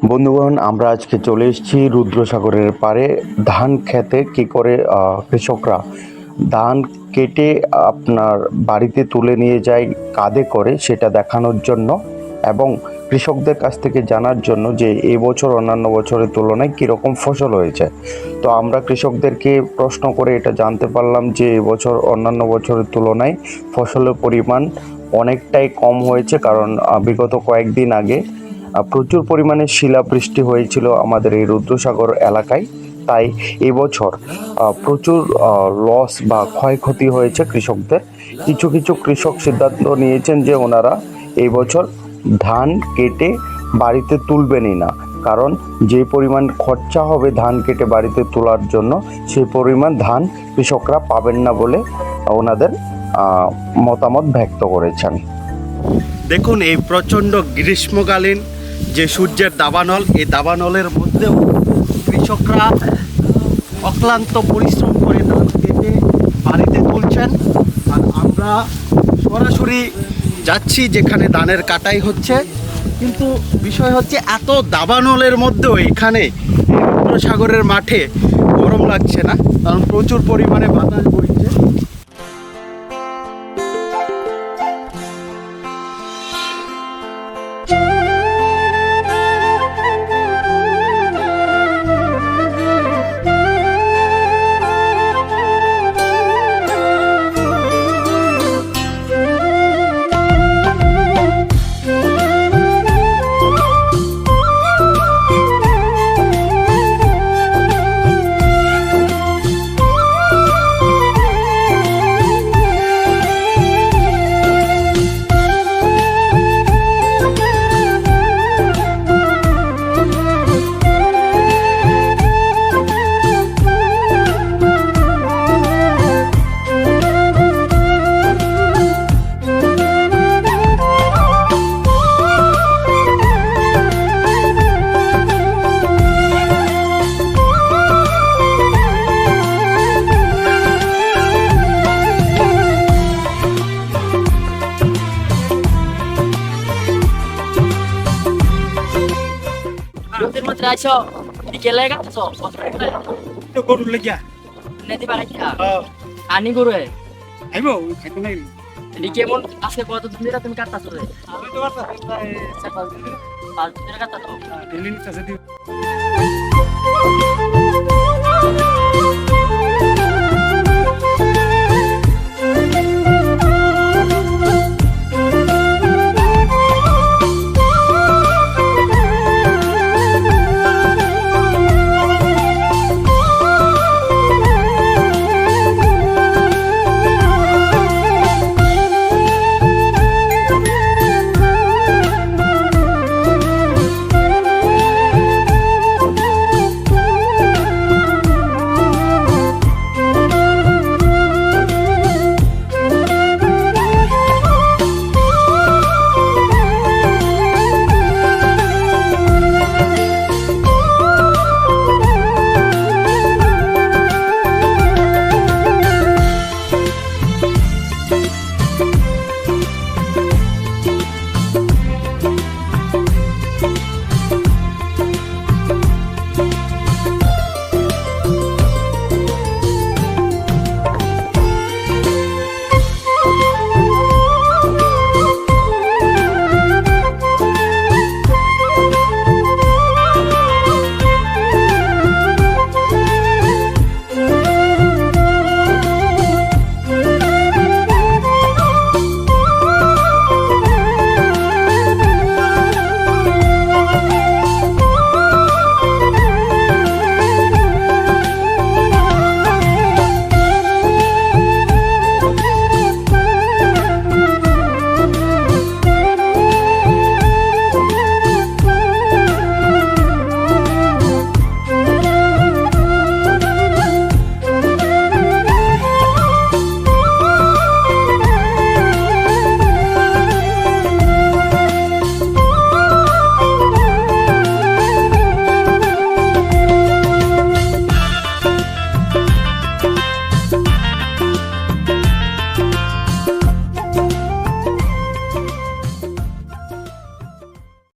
বন্ধুগণ, আমরা আজকে চলে এসেছি রুদ্রসাগরের পাড়ে। ধান খেতে কি করে কৃষকরা ধান কেটে আপনার বাড়িতে তুলে নিয়ে যায় কাঁধে করে, সেটা দেখানোর জন্য এবং কৃষকদের কাছ থেকে জানার জন্য যে এবছর অন্যান্য বছরের তুলনায় কীরকম ফসল হয়েছে। তো আমরা কৃষকদেরকে প্রশ্ন করে এটা জানতে পারলাম যে এবছর অন্যান্য বছরের তুলনায় ফসলের পরিমাণ অনেকটাই কম হয়েছে, কারণ বিগত কয়েকদিন আগে প্রচুর পরিমাণে শিলাবৃষ্টি হয়েছিল আমাদের এই রুদ্রসাগর এলাকায়। তাই এবছর প্রচুর লস বা ক্ষয়ক্ষতি হয়েছে কৃষকদের। কিছু কিছু কৃষক সিদ্ধান্ত নিয়েছেন যে ওনারা এই বছর ধান কেটে বাড়িতে তুলবেনই না, কারণ যে পরিমাণ খরচা হবে ধান কেটে বাড়িতে তোলার জন্য সেই পরিমাণ ধান কৃষকরা পাবেন না বলে ওনাদের মতামত ব্যক্ত করেছেন। দেখুন, এই প্রচণ্ড গ্রীষ্মকালীন যে সূর্যের দাবানল, এই দাবানলের মধ্যেও কৃষকরা অক্লান্ত পরিশ্রম করে ধান কেটে বাড়িতে তুলছেন। আর আমরা সরাসরি যাচ্ছি যেখানে ধানের কাটাই হচ্ছে, কিন্তু বিষয় হচ্ছে এত দাবানলের মধ্যেও এখানে রুদ্রসাগরের মাঠে গরম লাগছে না, কারণ প্রচুর পরিমাণে বাতাস বইছে। Lutin mo traso, dikelay ka so. তো গরুর লেগিয়া Neti pa kaya. Ani guru eh. আইব খাইতো নাই Dike mon aske কত দিন ধরে তুমি কাটতাছো রে? আমি তো বারতা প্রায় 4-5 দিন 5 দিন ধরে কাটতাছো। ডেলি নিতে আছে